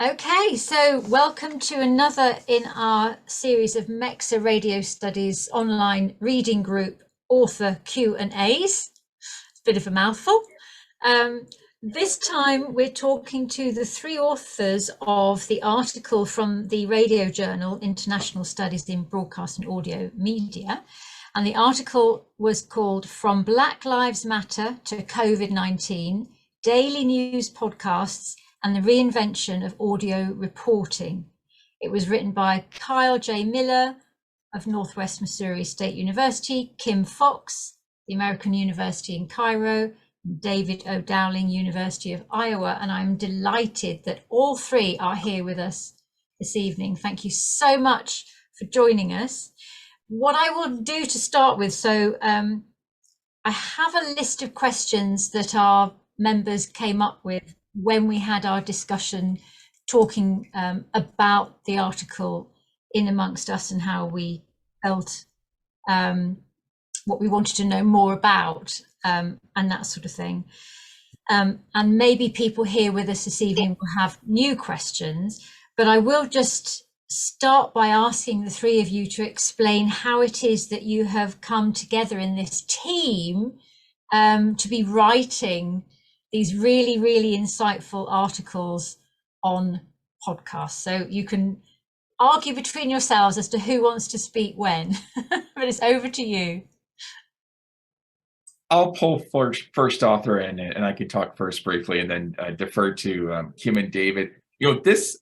Okay, so welcome to another in our series of MeCCSA Radio Studies online reading group author Q&As. It's a bit of a mouthful. This time we're talking to the three authors of the article from the radio journal International Studies in Broadcast and Audio Media. And the article was called From Black Lives Matter to COVID-19, Daily News Podcasts and the Reinvention of Audio Reporting. It was written by Kyle J. Miller of Northwest Missouri State University, Kim Fox, the American University in Cairo, and David O. Dowling, University of Iowa. And I'm delighted that all three are here with us this evening. Thank you so much for joining us. What I will do to start with, I have a list of questions that our members came up with when we had our discussion talking about the article in amongst us and how we felt, what we wanted to know more about, and that sort of thing. And maybe people here with us this evening will have new questions, but I will just start by asking the three of you to explain how it is that you have come together in this team to be writing these really, really insightful articles on podcasts. So you can argue between yourselves as to who wants to speak when, but it's over to you. I'll pull first author in, and I can talk first briefly, and then defer to Kim and David.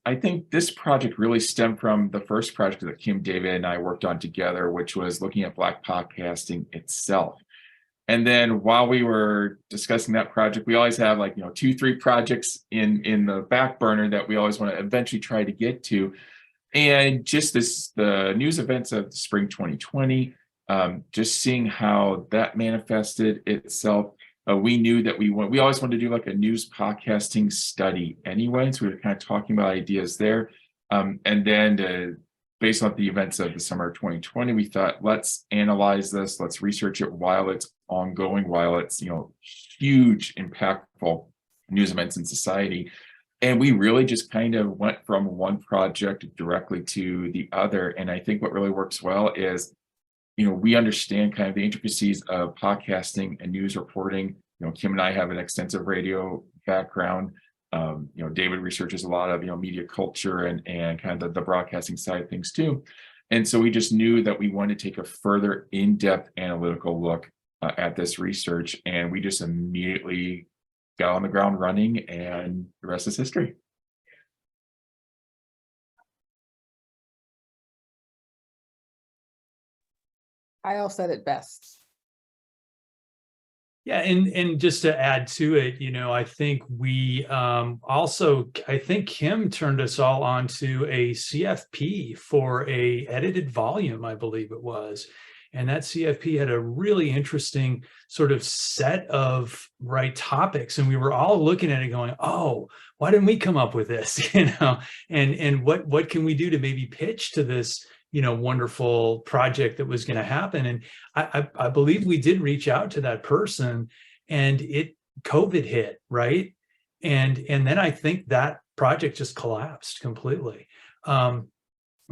I think this project really stemmed from the first project that Kim, David, and I worked on together, which was looking at Black podcasting itself. And then while we were discussing that project, we always have 2-3 projects in the back burner that we always want to eventually try to get to. And just the news events of spring 2020, just seeing how that manifested itself. We knew that we always wanted to do like a news podcasting study anyway. So we were kind of talking about ideas there. And then based on the events of the summer of 2020, we thought, let's analyze this, let's research it while it's ongoing, while it's, huge, impactful news events in society. And we really just kind of went from one project directly to the other. And I think what really works well is, we understand kind of the intricacies of podcasting and news reporting. Kim and I have an extensive radio background. David researches a lot of, media culture and kind of the broadcasting side of things too. And so we just knew that we wanted to take a further in-depth analytical look at this research. And we just immediately got on the ground running, and the rest is history. Kyle said it best. Yeah, and just to add to it, I think we I think Kim turned us all onto a CFP for a edited volume, I believe it was. And that CFP had a really interesting sort of set of topics. And we were all looking at it going, oh, why didn't we come up with this? And what can we do to maybe pitch to this wonderful project that was going to happen. And I believe we did reach out to that person, and COVID hit, right? And then I think that project just collapsed completely.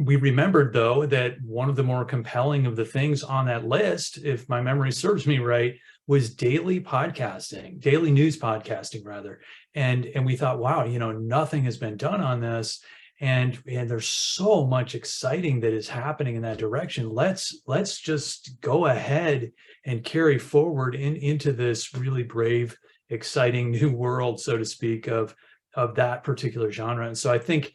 We remembered, though, that one of the more compelling of the things on that list, if my memory serves me right, was daily podcasting, daily news podcasting, rather. And we thought, wow, nothing has been done on this. And there's so much exciting that is happening in that direction. Let's just go ahead and carry forward into this really brave, exciting new world, so to speak, of that particular genre. And so I think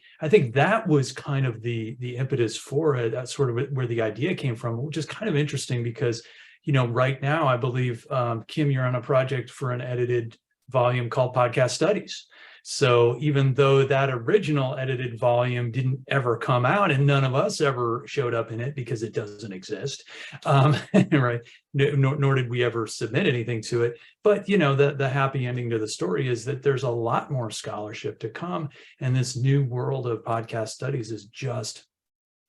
that was kind of the impetus for it. That's sort of where the idea came from, which is kind of interesting because, right now, I believe, Kim, you're on a project for an edited volume called Podcast Studies. So even though that original edited volume didn't ever come out, and none of us ever showed up in it because it doesn't exist, right? Nor did we ever submit anything to it. But the happy ending to the story is that there's a lot more scholarship to come, and this new world of podcast studies is just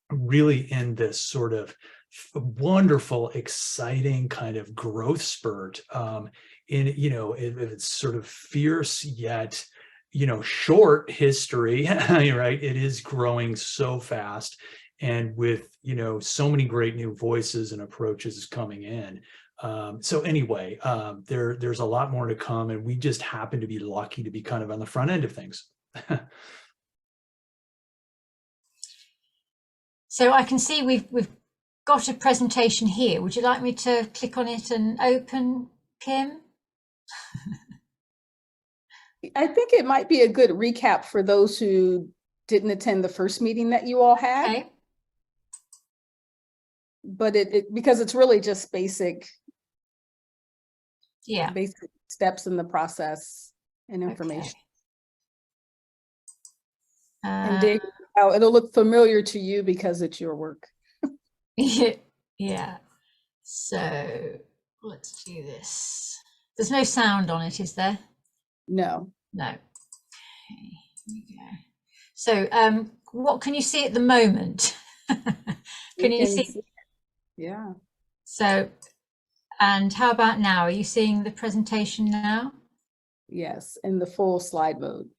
really in this sort of wonderful, exciting kind of growth spurt. It's sort of fierce yet short history, right? It is growing so fast, and with, so many great new voices and approaches coming in. So anyway, there's a lot more to come, and we just happen to be lucky to be kind of on the front end of things. So I can see we've got a presentation here. Would you like me to click on it and open, Kim? I think it might be a good recap for those who didn't attend the first meeting that you all had. Okay. But because it's really just basic steps in the process and information. Okay. And Dave, it'll look familiar to you because it's your work. Yeah. So let's do this. There's no sound on it, is there? No. No. Okay, here we go. So what can you see at the moment? Can you see? Yeah. So, and how about now? Are you seeing the presentation now? Yes, in the full slide mode.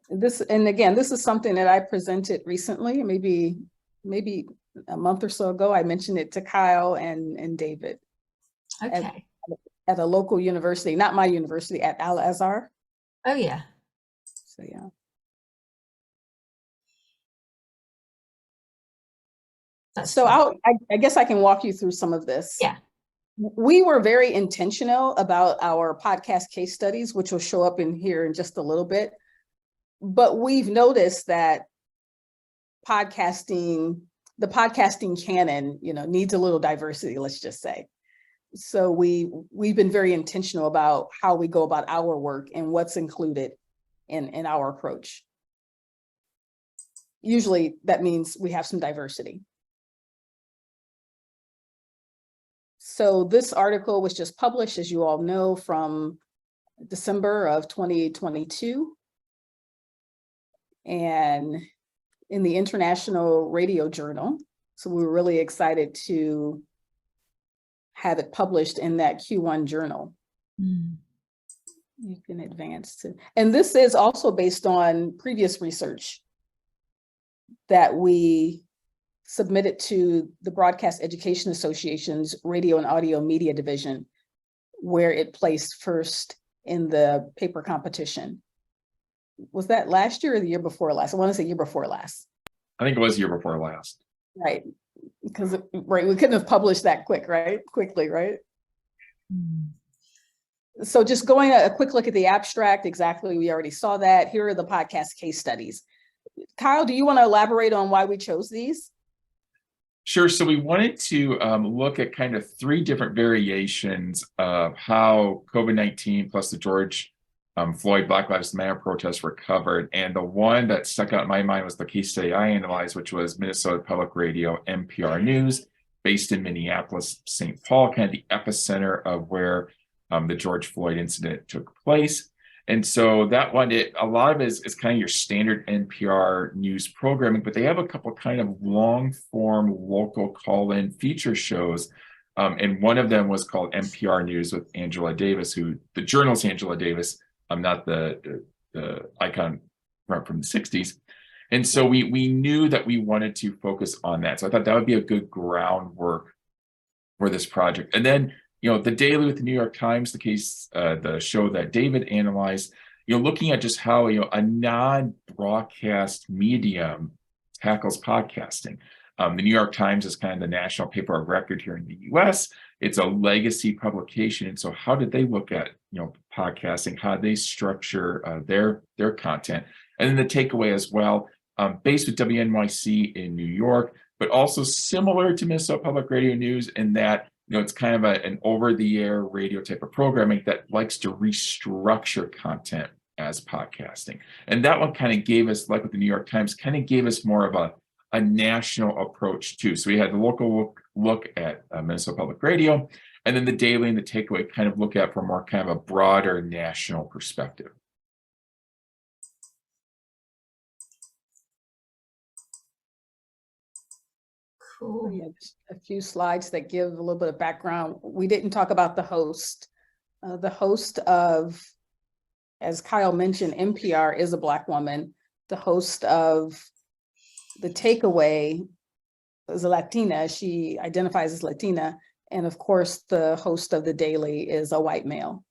And again, this is something that I presented recently, maybe a month or so ago. I mentioned it to Kyle and David. Okay. At a local university, not my university, at Al-Azhar. Oh yeah. So yeah. So I guess I can walk you through some of this. Yeah. We were very intentional about our podcast case studies, which will show up in here in just a little bit. But we've noticed that the podcasting canon, needs a little diversity, let's just say. So we've been very intentional about how we go about our work and what's included in our approach. Usually that means we have some diversity. So this article was just published, as you all know, from December of 2022. And in the International Radio Journal. So we were really excited to have it published in that Q1 journal. Mm. You can advance to, and this is also based on previous research that we submitted to the Broadcast Education Association's Radio and Audio Media Division, where it placed first in the paper competition. Was that last year or the year before last? I want to say year before last. I think it was year before last. Right. Because, right, we couldn't have published that quickly, right? Mm. So just going a quick look at the abstract, exactly, we already saw that. Here are the podcast case studies. Kyle, do you want to elaborate on why we chose these? Sure. So we wanted to look at kind of three different variations of how COVID-19 plus the George Floyd Black Lives Matter protests were covered. And the one that stuck out in my mind was the case study I analyzed, which was Minnesota Public Radio, NPR News, based in Minneapolis, St. Paul, kind of the epicenter of where the George Floyd incident took place. And so that one, a lot of it is kind of your standard NPR news programming, but they have a couple kind of long form local call-in feature shows. And one of them was called NPR News with Angela Davis, who the journalist Angela Davis, not the icon from the 60s. And so we knew that we wanted to focus on that. So I thought that would be a good groundwork for this project. And then, the Daily with the New York Times, the show that David analyzed, looking at just how, a non-broadcast medium tackles podcasting. The New York Times is kind of the national paper of record here in the US. It's a legacy publication. And so how did they look at, podcasting? How did they structure their content? And then the takeaway as well, based with WNYC in New York, but also similar to Minnesota Public Radio News in that, it's kind of an over-the-air radio type of programming that likes to restructure content as podcasting. And that one kind of gave us, like with the New York Times, kind of gave us more of a national approach too. So we had the local look at Minnesota Public Radio, and then the Daily and the Takeaway kind of look at from more kind of a broader national perspective. Cool. Yeah, just a few slides that give a little bit of background. We didn't talk about the host. The host of as Kyle mentioned, NPR is a Black woman. The host of The Takeaway is a Latina. She identifies as Latina. And of course, the host of The Daily is a white male.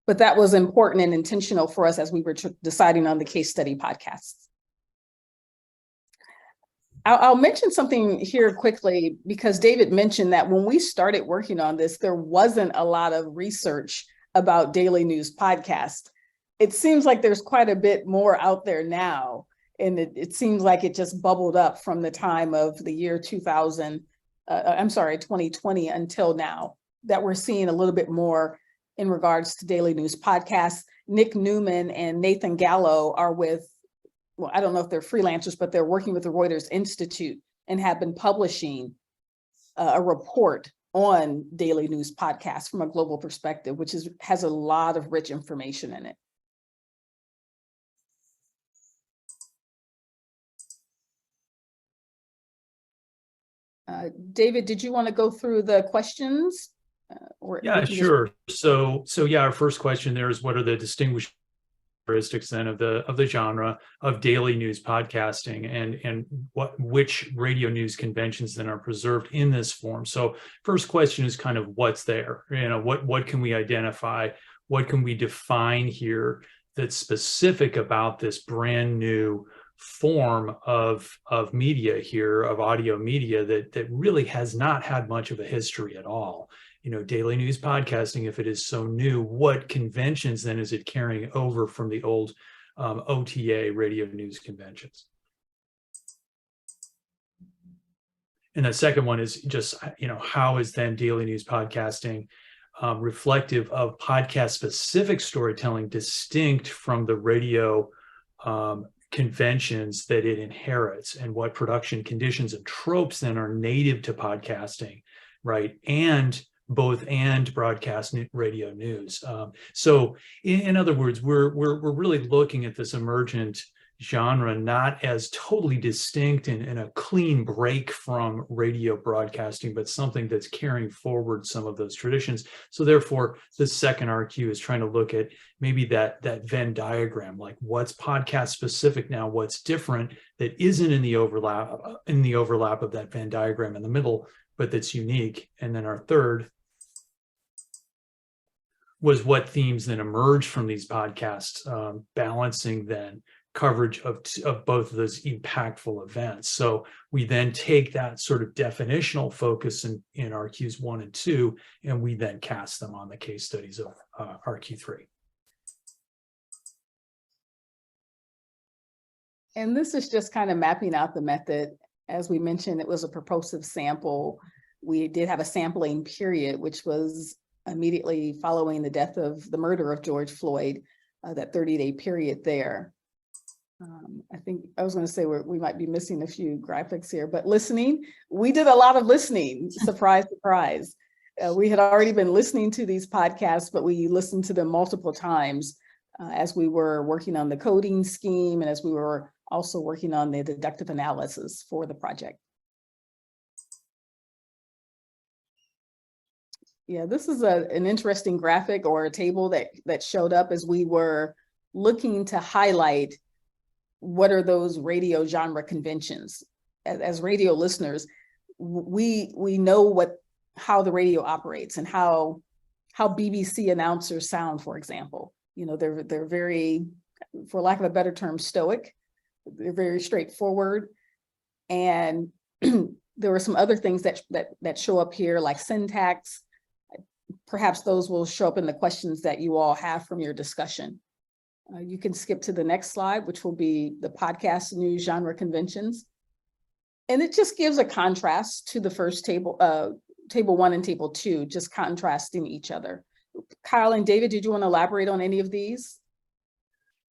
But that was important and intentional for us as we were deciding on the case study podcasts. I'll mention something here quickly, because David mentioned that when we started working on this, there wasn't a lot of research about daily news podcasts. It seems like there's quite a bit more out there now. And it seems like it just bubbled up from the time of the year 2020 until now, that we're seeing a little bit more in regards to daily news podcasts. Nick Newman and Nathan Gallo are with, well, I don't know if they're freelancers, but they're working with the Reuters Institute and have been publishing a report on daily news podcasts from a global perspective, which has a lot of rich information in it. David, did you want to go through the questions? Yeah, sure. So yeah, our first question there is, what are the distinguishing characteristics then of the genre of daily news podcasting, and which radio news conventions then are preserved in this form? So first question is kind of what's there, what can we identify, what can we define here that's specific about this brand new form of media here, of audio media that really has not had much of a history at all. Daily news podcasting, if it is so new, what conventions then is it carrying over from the old OTA radio news conventions? And the second one is just, how is then daily news podcasting reflective of podcast specific storytelling, distinct from the radio conventions that it inherits, and what production conditions and tropes then are native to podcasting, right? And broadcast radio news. So in other words, we're really looking at this emergent genre not as totally distinct and a clean break from radio broadcasting, but something that's carrying forward some of those traditions. So therefore, the second RQ is trying to look at maybe that Venn diagram, like what's podcast specific now, what's different that isn't in the overlap of that Venn diagram in the middle, but that's unique. And then our third was what themes then emerge from these podcasts, balancing then coverage of both of those impactful events. So we then take that sort of definitional focus in RQs 1 and 2, and we then cast them on the case studies of RQ3. And this is just kind of mapping out the method. As we mentioned, it was a purposive sample. We did have a sampling period, which was immediately following the death of the murder of George Floyd, that 30-day period there. I think I was going to say we might be missing a few graphics here, but listening, we did a lot of listening. Surprise, surprise. We had already been listening to these podcasts, but we listened to them multiple times as we were working on the coding scheme and as we were also working on the deductive analysis for the project. Yeah, this is an interesting graphic or a table that showed up as we were looking to highlight what are those radio genre conventions. As radio listeners, we know how the radio operates and how BBC announcers sound, for example. They're very, for lack of a better term, stoic. They're very straightforward. And there were some other things that show up here, like syntax. Perhaps those will show up in the questions that you all have from your discussion. You can skip to the next slide, which will be the podcast news genre conventions. And it just gives a contrast to the first table, table 1 and table 2, just contrasting each other. Kyle and David, did you want to elaborate on any of these?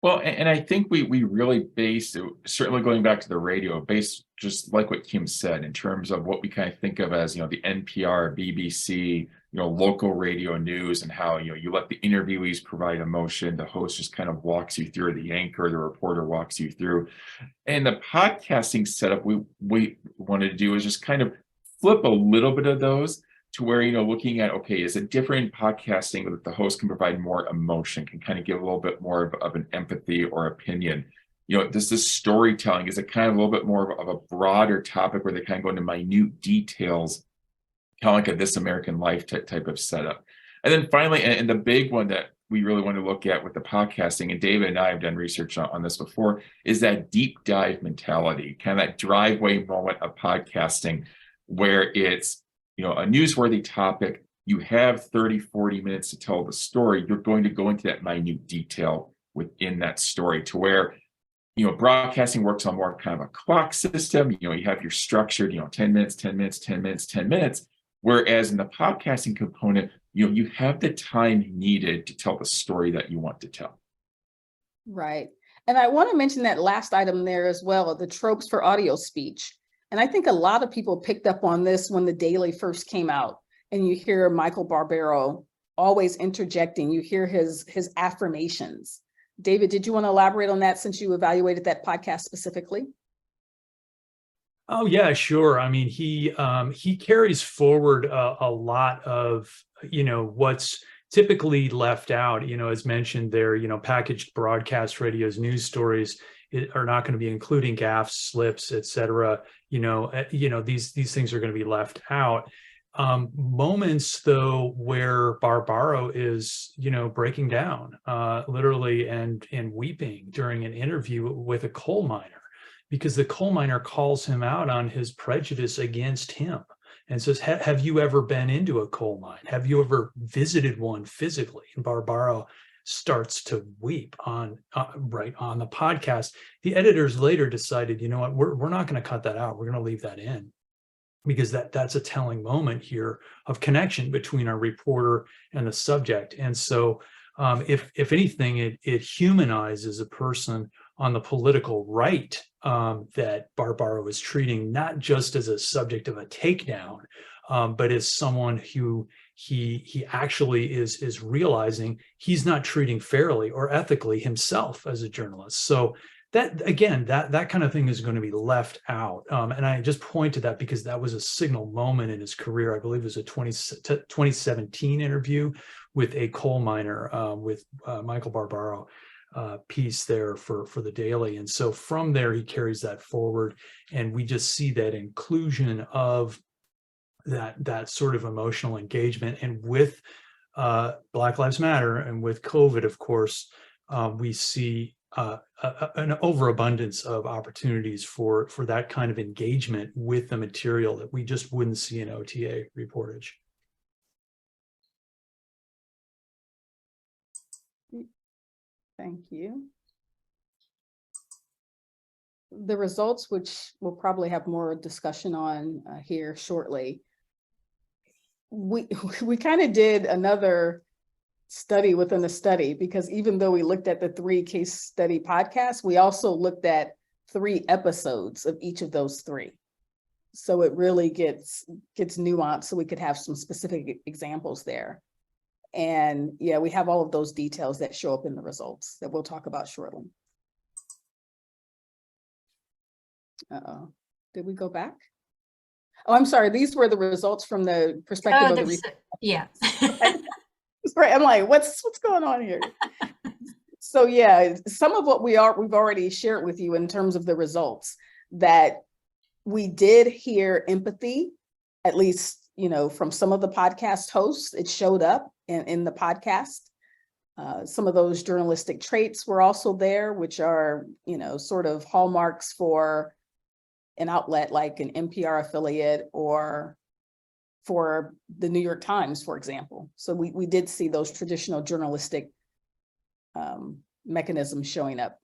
Well, and I think we really based, certainly going back to the radio, based just like what Kim said, in terms of what we kind of think of as, the NPR, BBC, local radio news, and how, you let the interviewees provide emotion, the host just kind of walks you through, the anchor, the reporter walks you through. And the podcasting setup we wanted to do is just kind of flip a little bit of those, to where, looking at, okay, is it different podcasting that the host can provide more emotion, can kind of give a little bit more of an empathy or opinion? Does this storytelling, is it kind of a little bit more of a broader topic where they kind of go into minute details, kind of like a This American Life type of setup? And then finally, and the big one that we really want to look at with the podcasting, and David and I have done research on this before, is that deep dive mentality, kind of that driveway moment of podcasting, where it's, a newsworthy topic, you have 30, 40 minutes to tell the story, you're going to go into that minute detail within that story, to where, broadcasting works on more kind of a clock system. You have your structured, 10 minutes, 10 minutes, 10 minutes, 10 minutes. Whereas in the podcasting component, you have the time needed to tell the story that you want to tell. Right. And I want to mention that last item there as well, the tropes for audio speech. And I think a lot of people picked up on this when the Daily first came out, and you hear Michael Barbaro always interjecting, you hear his affirmations. David, did you want to elaborate on that since you evaluated that podcast specifically? Oh yeah, sure. I mean, he carries forward a lot of, what's typically left out, as mentioned there, packaged broadcast radios, news stories are not going to be including gaffes, slips, et cetera. These things are going to be left out. Moments though where Barbaro is, breaking down, literally and weeping during an interview with a coal miner, because the coal miner calls him out on his prejudice against him and says, have you ever been into a coal mine? Have you ever visited one physically? And Barbaro starts to weep right on the podcast. The editors later decided, we're not going to cut that out. We're going to leave that in, because that's a telling moment here of connection between our reporter and the subject. And so if anything, it humanizes a person on the political right that Barbaro is treating, not just as a subject of a takedown, but as someone who he actually is realizing he's not treating fairly or ethically himself as a journalist. So that, again, that kind of thing is going to be left out. And I just point to that because that was a signal moment in his career. I believe it was a 2017 interview with a coal miner with Michael Barbaro piece there for the Daily. And so from there, he carries that forward. And we just see that inclusion of that sort of emotional engagement. And with Black Lives Matter and with COVID, of course, we see an overabundance of opportunities for that kind of engagement with the material that we just wouldn't see in OTA reportage. Thank you. The results, which we'll probably have more discussion on here shortly, we kind of did another study within a study, because even though we looked at the 3 case study podcasts, we also looked at 3 episodes of each of those 3. So it really gets nuanced, so we could have some specific examples there. And yeah, we have all of those details that show up in the results that we'll talk about shortly. Did we go back? Oh, I'm sorry. These were the results from the perspective of the yeah. Right. I'm like, what's going on here? So yeah, some of what we've already shared with you in terms of the results, that we did hear empathy, at least, from some of the podcast hosts. It showed up in the podcast. Some of those journalistic traits were also there, which are, sort of hallmarks for an outlet like an NPR affiliate or for the New York Times, for example. So we did see those traditional journalistic mechanisms showing up.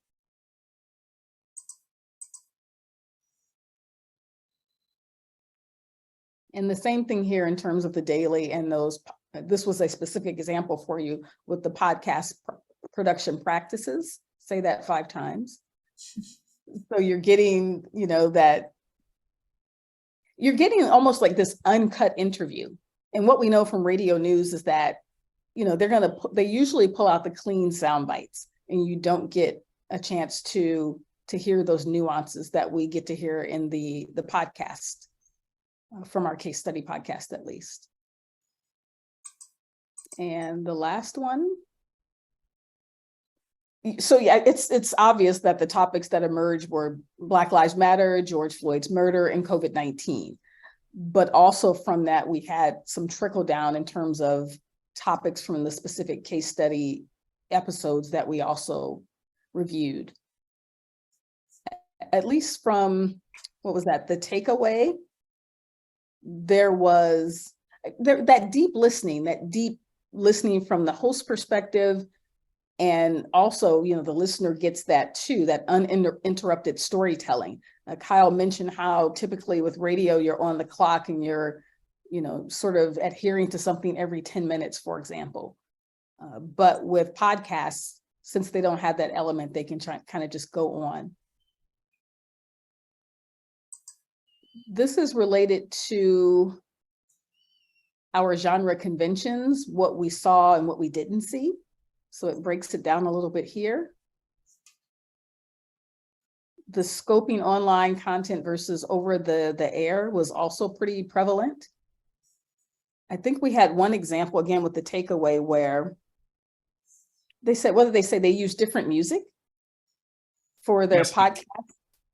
And the same thing here in terms of the Daily and those, this was a specific example for you with the podcast production practices. Say that 5 times. So you're getting, that you're getting almost like this uncut interview. And what we know from radio news is that, they usually pull out the clean sound bites, and you don't get a chance to hear those nuances that we get to hear in the podcast, from our case study podcast, at least. And the last one. So yeah, it's obvious that the topics that emerged were Black Lives Matter, George Floyd's murder, and COVID-19. But also from that, we had some trickle down in terms of topics from the specific case study episodes that we also reviewed. At least from, what was that, the takeaway? There was that deep listening from the host perspective. And also, the listener gets that too, that uninterrupted storytelling. Kyle mentioned how typically with radio, you're on the clock and you're, sort of adhering to something every 10 minutes, for example. But with podcasts, since they don't have that element, they can kind of just go on. This is related to our genre conventions, what we saw and what we didn't see. So it breaks it down a little bit here. The scoping online content versus over the air was also pretty prevalent. I think we had one example, again, with the takeaway where they said, they use different music for their podcast,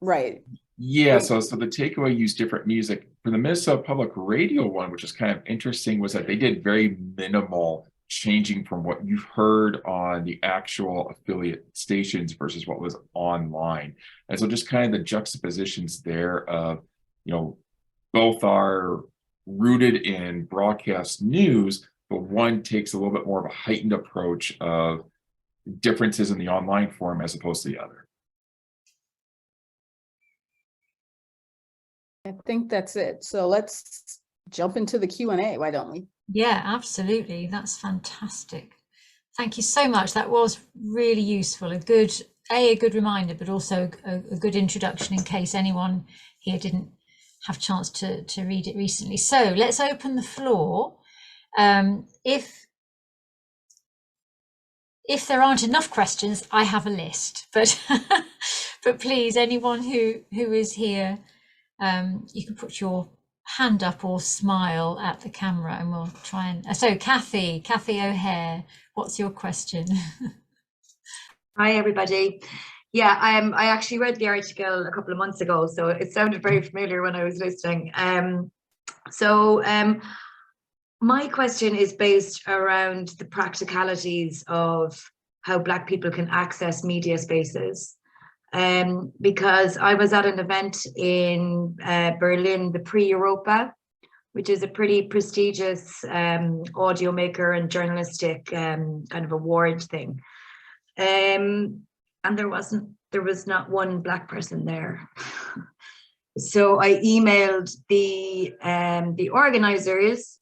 right? Yeah, so the takeaway used different music. For the Minnesota Public Radio one, which is kind of interesting, was that they did very minimal changing from what you've heard on the actual affiliate stations versus what was online. And so just kind of the juxtapositions there of, both are rooted in broadcast news, but one takes a little bit more of a heightened approach of differences in the online form as opposed to the other. I think that's it. So let's jump into the Q&A, why don't we? Yeah, absolutely. That's fantastic. Thank you so much. That was really useful. A good reminder, but also a good introduction in case anyone here didn't have a chance to read it recently. So let's open the floor. If there aren't enough questions, I have a list, but but please, anyone who is here, you can put your hand up or smile at the camera and we'll try and, so Kathy O'Hare, what's your question? Hi everybody. Yeah, I actually read the article a couple of months ago, so it sounded very familiar when I was listening. My question is based around the practicalities of how Black people can access media spaces. Because I was at an event in Berlin, the Pre-Europa, which is a pretty prestigious audio maker and journalistic kind of award thing. And there was not one Black person there. So I emailed the organizers,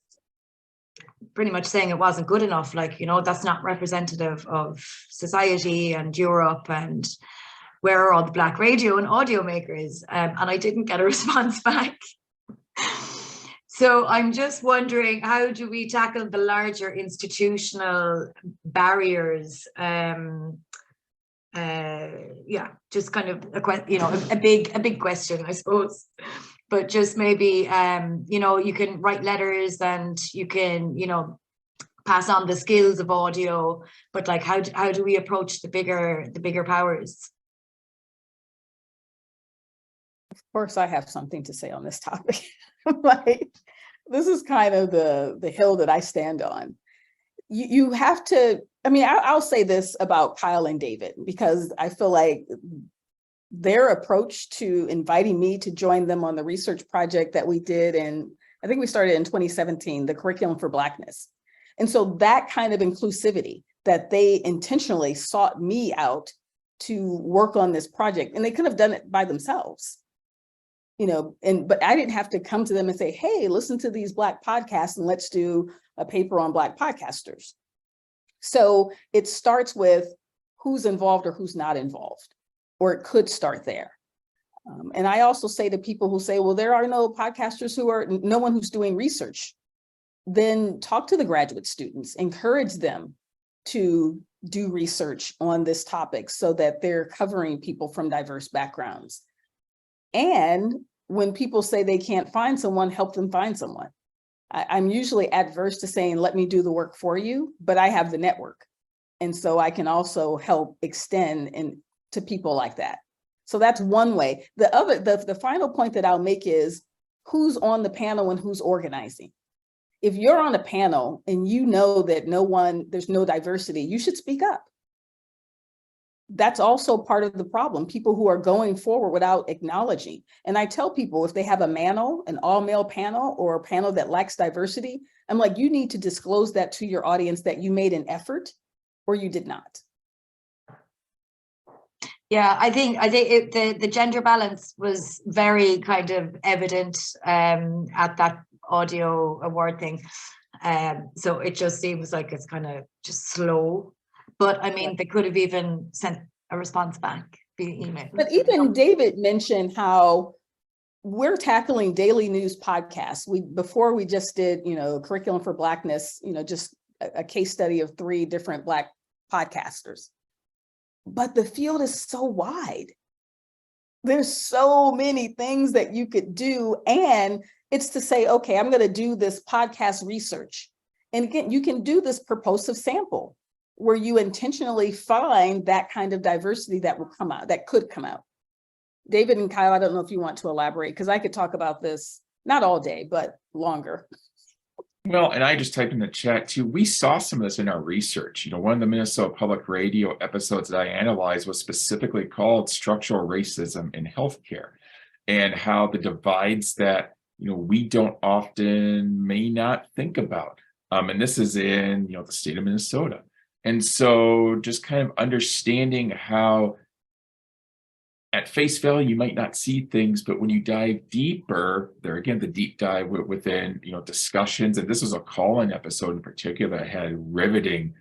pretty much saying it wasn't good enough, that's not representative of society and Europe, and where are all the Black radio and audio makers? And I didn't get a response back. So I'm just wondering, how do we tackle the larger institutional barriers? Just kind of a big question, I suppose. But just maybe you can write letters and you can pass on the skills of audio, but how do we approach the bigger powers? Of course, I have something to say on this topic. This is kind of the hill that I stand on. You have to, I'll say this about Kyle and David, because I feel like their approach to inviting me to join them on the research project that we did, and I think we started in 2017, the Curriculum for Blackness. And so that kind of inclusivity that they intentionally sought me out to work on this project, and they could have done it by themselves. But I didn't have to come to them and say, hey, listen to these Black podcasts and let's do a paper on Black podcasters. So it starts with who's involved or who's not involved, or it could start there. And I also say to people who say, well, there are no podcasters no one who's doing research, then talk to the graduate students, encourage them to do research on this topic so that they're covering people from diverse backgrounds. And when people say they can't find someone, help them find someone. I'm usually adverse to saying, let me do the work for you, but I have the network. And so I can also help extend to people like that. So that's one way. The final point that I'll make is who's on the panel and who's organizing. If you're on a panel and you know that there's no diversity, you should speak up. That's also part of the problem, people who are going forward without acknowledging. And I tell people, if they have a panel, an all-male panel or a panel that lacks diversity, I'm like, you need to disclose that to your audience that you made an effort or you did not. Yeah, I think the gender balance was very kind of evident at that audio award thing. So it just seems like it's kind of just slow. But I mean, they could have even sent a response back via email. But even David mentioned how we're tackling daily news podcasts. Before we just did, Curriculum for Blackness, just a case study of 3 different Black podcasters. But the field is so wide. There's so many things that you could do. And it's to say, okay, I'm going to do this podcast research. And again, you can do this purposive sample where you intentionally find that kind of diversity that will come out, that could come out. David and Kyle, I don't know if you want to elaborate, because I could talk about this, not all day, but longer. Well, and I just typed in the chat too, we saw some of this in our research. One of the Minnesota Public Radio episodes that I analyzed was specifically called Structural Racism in Healthcare, and how the divides that, we don't often may not think about. And this is in, the state of Minnesota. And so just kind of understanding how at face value, you might not see things, but when you dive deeper, there again, the deep dive within, discussions, and this was a call-in episode in particular that had riveting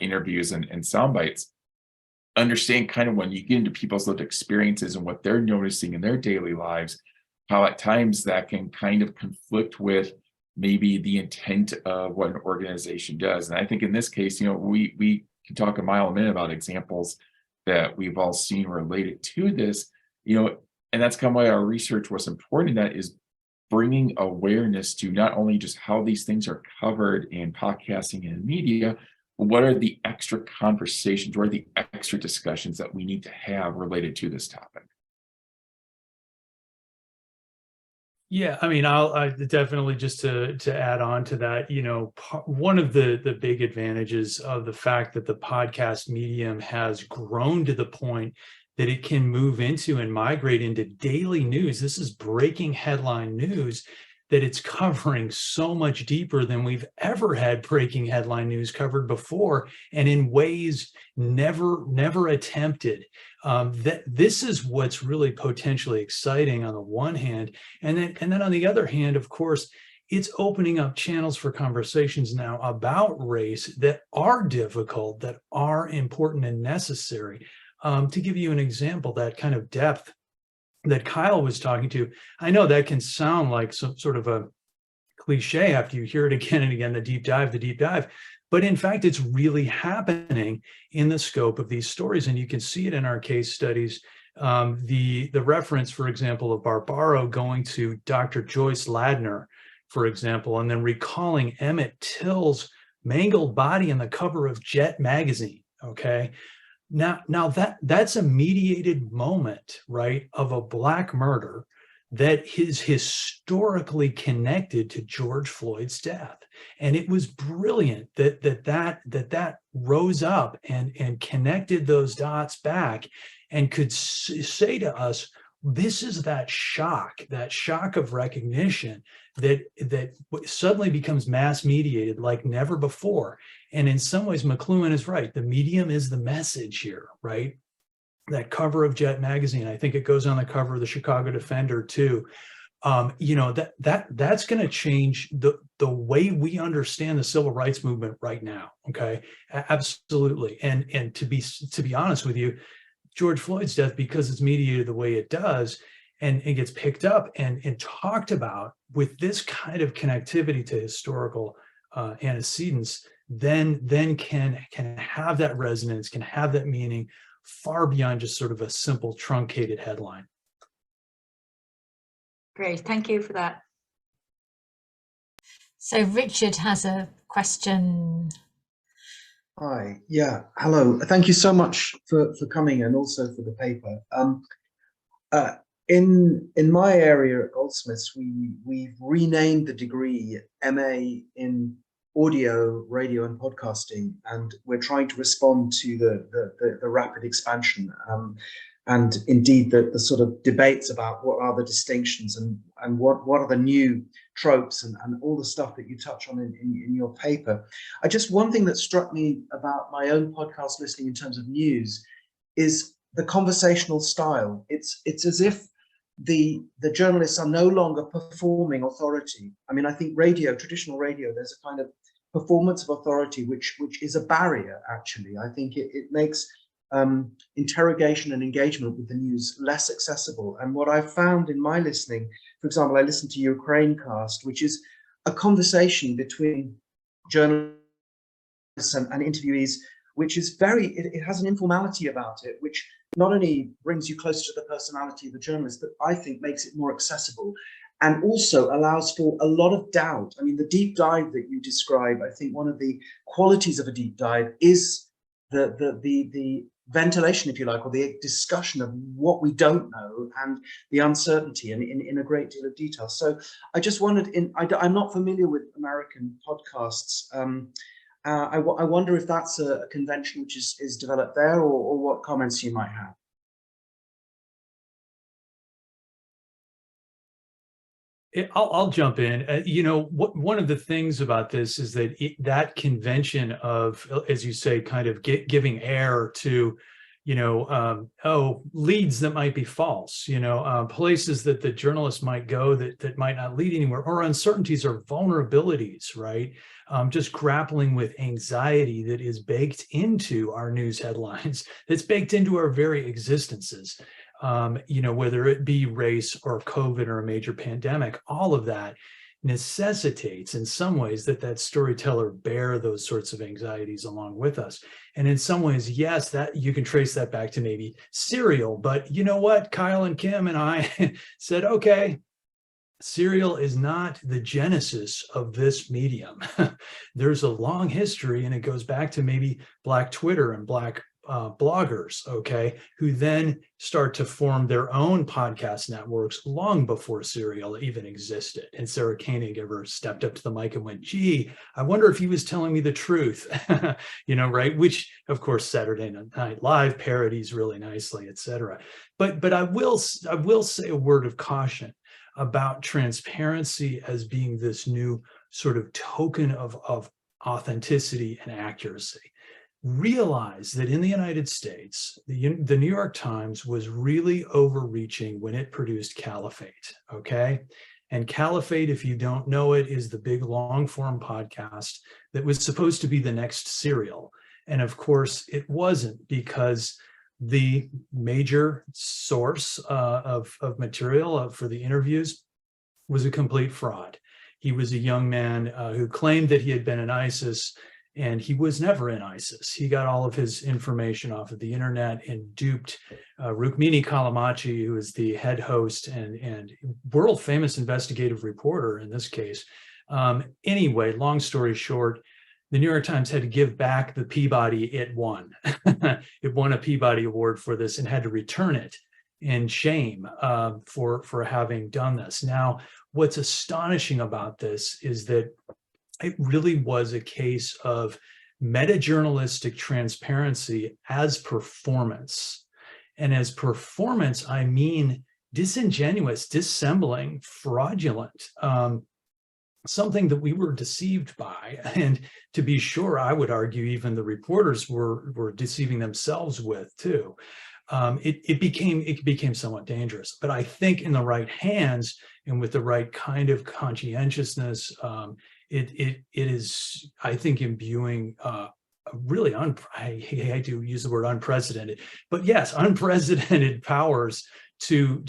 interviews and sound bites. Understand kind of when you get into people's lived experiences and what they're noticing in their daily lives, how at times that can kind of conflict with maybe the intent of what an organization does. And I think in this case, we can talk a mile a minute about examples that we've all seen related to this, and that's kind of why our research was important. That is bringing awareness to not only just how these things are covered in podcasting and media, but what are the extra conversations, what are the extra discussions that we need to have related to this topic. Yeah, I mean, I definitely, just to add on to that, one of the big advantages of the fact that the podcast medium has grown to the point that it can move into and migrate into daily news. This is breaking headline news, that it's covering so much deeper than we've ever had breaking headline news covered before, and in ways never attempted. This is what's really potentially exciting on the one hand, and then on the other hand, of course, it's opening up channels for conversations now about race that are difficult, that are important and necessary. To give you an example, that kind of depth that Kyle was talking to, I know that can sound like some sort of a cliche after you hear it again and again, the deep dive, but in fact, it's really happening in the scope of these stories. And you can see it in our case studies. The reference, for example, of Barbaro going to Dr. Joyce Ladner, for example, and then recalling Emmett Till's mangled body in the cover of Jet magazine, okay? Now that's a mediated moment, right, of a Black murder that is historically connected to George Floyd's death. And it was brilliant that rose up and connected those dots back and could say to us, this is that shock of recognition that suddenly becomes mass mediated like never before. And in some ways, McLuhan is right. The medium is the message here, right? That cover of Jet magazine, I think it goes on the cover of the Chicago Defender too. That's going to change the way we understand the civil rights movement right now. Okay, absolutely. And to be honest with you, George Floyd's death, because it's mediated the way it does, and it gets picked up and talked about with this kind of connectivity to historical antecedents, then can have that resonance, can have that meaning far beyond just sort of a simple truncated headline. Great, thank you for that. So Richard has a question. Hi, yeah, hello. Thank you so much for coming and also for the paper. In my area at Goldsmiths, we've renamed the degree MA in audio, radio, and podcasting, and we're trying to respond to the rapid expansion, and indeed the sort of debates about what are the distinctions and what are the new tropes and all the stuff that you touch on in your paper. One thing that struck me about my own podcast listening in terms of news is the conversational style. It's as if the journalists are no longer performing authority. I mean, I think traditional radio, there's a kind of performance of authority which is a barrier, actually. I think it makes interrogation and engagement with the news less accessible. And what I've found in my listening, for example, I listened to Ukrainecast, which is a conversation between journalists and interviewees, which is it has an informality about it, which not only brings you closer to the personality of the journalist, but I think makes it more accessible and also allows for a lot of doubt. I mean, the deep dive that you describe, I think one of the qualities of a deep dive is the ventilation, if you like, or the discussion of what we don't know and the uncertainty and in a great deal of detail. So I just wondered, I'm not familiar with American podcasts. I wonder if that's a convention which is developed there, or what comments you might have. I'll jump in. One of the things about this is that that convention of, as you say, kind of giving air to, leads that might be false, places that the journalists might go that might not lead anywhere, or uncertainties or vulnerabilities, right? Just grappling with anxiety that is baked into our news headlines, that's baked into our very existences. Whether it be race or COVID or a major pandemic, all of that necessitates in some ways that storyteller bear those sorts of anxieties along with us. And in some ways, yes, that you can trace that back to maybe Serial. But you know what? Kyle and Kim and I said, okay, Serial is not the genesis of this medium. There's a long history, and it goes back to maybe Black Twitter and Black bloggers, okay, who then start to form their own podcast networks long before Serial even existed. And Sarah Koenig ever stepped up to the mic and went, gee, I wonder if he was telling me the truth, right? Which, of course, Saturday Night Live parodies really nicely, etc. But I will say a word of caution about transparency as being this new sort of token of authenticity and accuracy. Realize that in the United States, the New York Times was really overreaching when it produced Caliphate, okay? And Caliphate, if you don't know it, is the big long-form podcast that was supposed to be the next Serial. And of course, it wasn't, because the major source of material for the interviews was a complete fraud. He was a young man who claimed that he had been in ISIS, and he was never in ISIS. He got all of his information off of the internet and duped Rukmini Callimachi, who is the head host and world famous investigative reporter in this case. Anyway, long story short, the New York Times had to give back the Peabody it won. It won a Peabody Award for this and had to return it in shame for having done this. Now, what's astonishing about this is that it really was a case of meta-journalistic transparency as performance. And as performance, I mean disingenuous, dissembling, fraudulent, something that we were deceived by. And to be sure, I would argue even the reporters were deceiving themselves with too. It became somewhat dangerous. But I think in the right hands and with the right kind of conscientiousness, it is, I think, imbuing really, I hate to use the word unprecedented, but yes, unprecedented powers to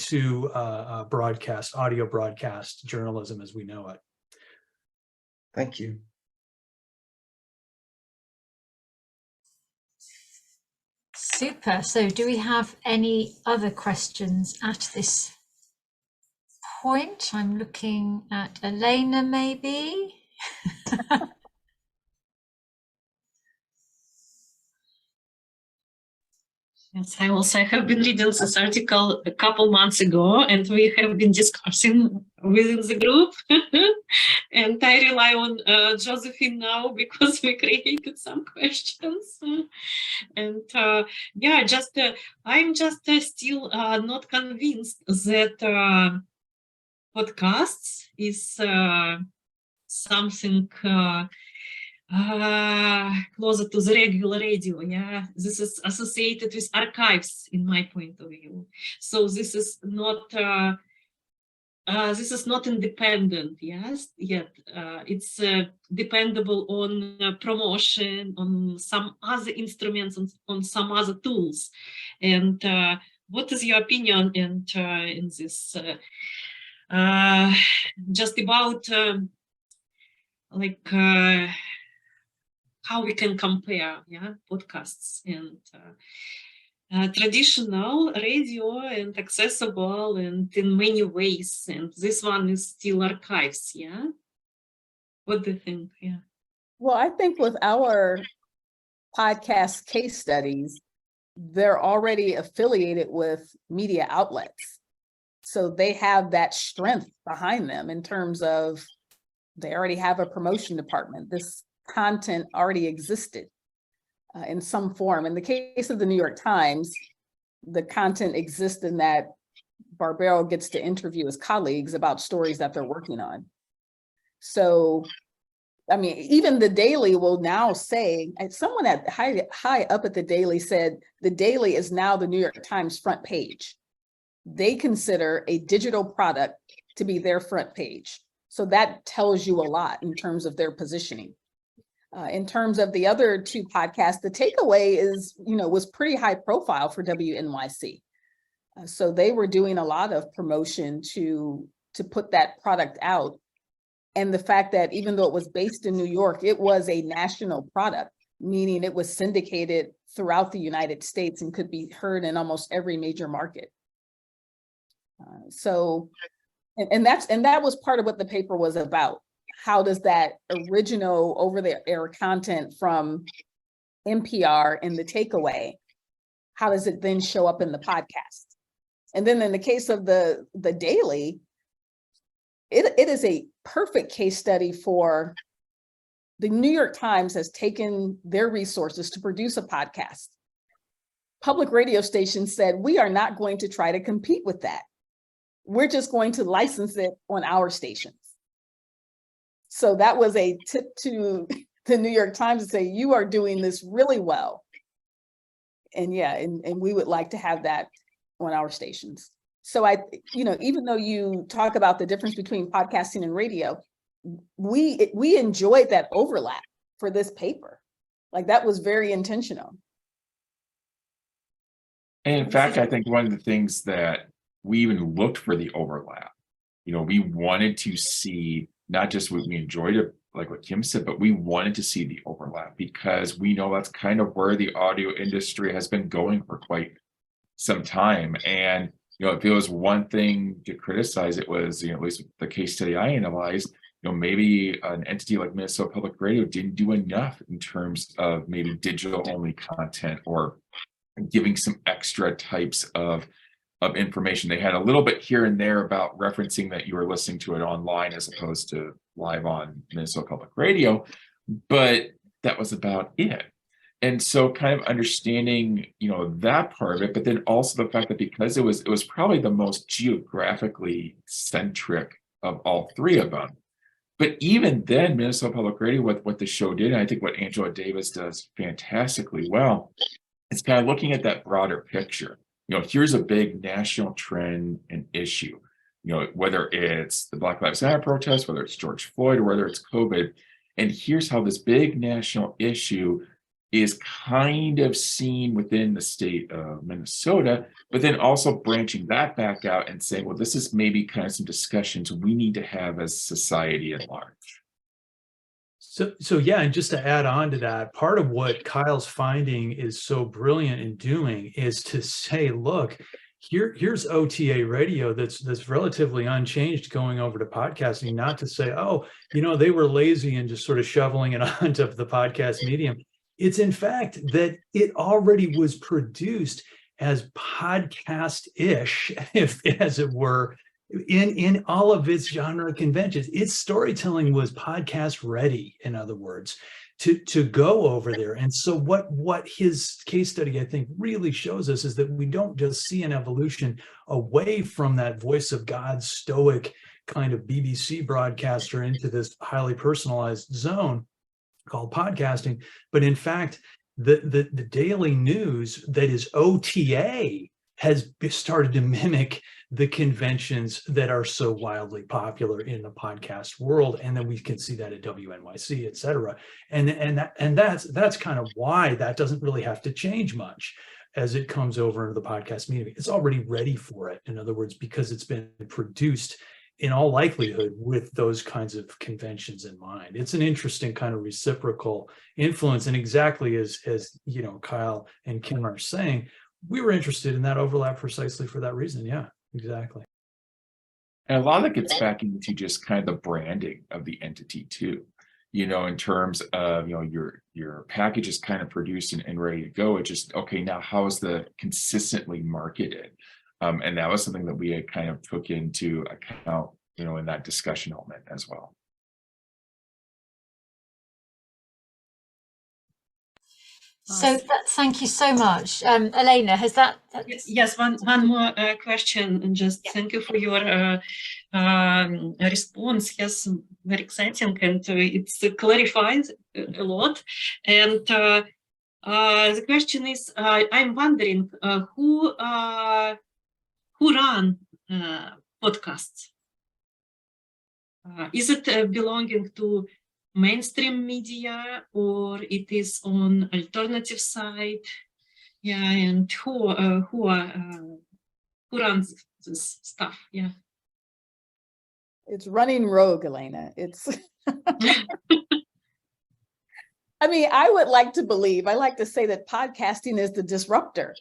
broadcast, audio broadcast journalism as we know it. Thank you. Super. So do we have any other questions at this point? I'm looking at Elena, maybe. Yes, I also have been reading this article a couple months ago, and we have been discussing within the group. And I rely on Josephine now because we created some questions. And yeah, just I'm just still not convinced that podcasts is something closer to the regular radio. Yeah, this is associated with archives in my point of view. So this is not independent, yes, yet it's dependable on promotion, on some other instruments, on some other tools. And what is your opinion in this just about how we can compare, yeah, podcasts and traditional radio and accessible and in many ways, and this one is still archives, yeah? What do you think? Yeah. Well, I think with our podcast case studies, they're already affiliated with media outlets. So they have that strength behind them in terms of they already have a promotion department. This content already existed in some form. In the case of the New York Times, the content exists in that Barbero gets to interview his colleagues about stories that they're working on. So, I mean, even the Daily will now say, and someone at high up at the Daily said, the Daily is now the New York Times front page. They consider a digital product to be their front page. So that tells you a lot in terms of their positioning. In terms of the other two podcasts, The Takeaway is, was pretty high profile for WNYC. So they were doing a lot of promotion to put that product out. And the fact that even though it was based in New York, it was a national product, meaning it was syndicated throughout the United States and could be heard in almost every major market. And that was part of what the paper was about. How does that original over-the-air content from NPR and The Takeaway, how does it then show up in the podcast? And then in the case of the Daily, it is a perfect case study for the New York Times has taken their resources to produce a podcast. Public radio stations said, we are not going to try to compete with that. We're just going to license it on our stations. So that was a tip to the New York Times to say, you are doing this really well. And yeah, and we would like to have that on our stations. So even though you talk about the difference between podcasting and radio, we enjoyed that overlap for this paper. Like that was very intentional. And in fact, I think one of the things that we even looked for the overlap, we wanted to see not just what we enjoyed it, like what Kim said, but we wanted to see the overlap because we know that's kind of where the audio industry has been going for quite some time. And, if it was one thing to criticize, it was, at least the case study I analyzed, maybe an entity like Minnesota Public Radio didn't do enough in terms of maybe digital only content or giving some extra types of information. They had a little bit here and there about referencing that you were listening to it online as opposed to live on Minnesota Public Radio, but that was about it. And so kind of understanding, that part of it, but then also the fact that because it was probably the most geographically centric of all three of them. But even then, Minnesota Public Radio, what the show did, and I think what Angela Davis does fantastically well, is kind of looking at that broader picture. Here's a big national trend and issue, whether it's the Black Lives Matter protest, whether it's George Floyd, or whether it's COVID. And here's how this big national issue is kind of seen within the state of Minnesota, but then also branching that back out and saying, well, this is maybe kind of some discussions we need to have as society at large. So yeah, and just to add on to that, part of what Kyle's finding is so brilliant in doing is to say, look, here's OTA radio that's relatively unchanged going over to podcasting, not to say, oh, they were lazy and just sort of shoveling it onto the podcast medium. It's in fact that it already was produced as podcast-ish, as it were, in all of its genre conventions. Its storytelling was podcast ready, in other words, to go over there. And so what his case study, I think, really shows us is that we don't just see an evolution away from that voice of God, stoic kind of BBC broadcaster into this highly personalized zone called podcasting, but in fact, the daily news that is OTA has started to mimic the conventions that are so wildly popular in the podcast world. And then we can see that at WNYC, et cetera. And that's kind of why that doesn't really have to change much as it comes over into the podcast medium. It's already ready for it, in other words, because it's been produced in all likelihood with those kinds of conventions in mind. It's an interesting kind of reciprocal influence. And exactly as Kyle and Kim are saying, we were interested in that overlap precisely for that reason. Yeah, exactly. And a lot of that gets back into just kind of the branding of the entity too. In terms of, your package is kind of produced and ready to go. It just, okay, now how is the consistently marketed? And that was something that we had kind of took into account, in that discussion element as well. So thank you so much. Elena, has that? Yes, one more question, and just thank you for your response. Yes, very exciting, and it clarifies a lot. And the question is, I'm wondering who run podcasts? Is it belonging to mainstream media, or it is on alternative side? Yeah, and who runs this stuff? Yeah, It's running rogue, Elena. It's I mean, I would like to believe, I like to say that podcasting is the disruptor.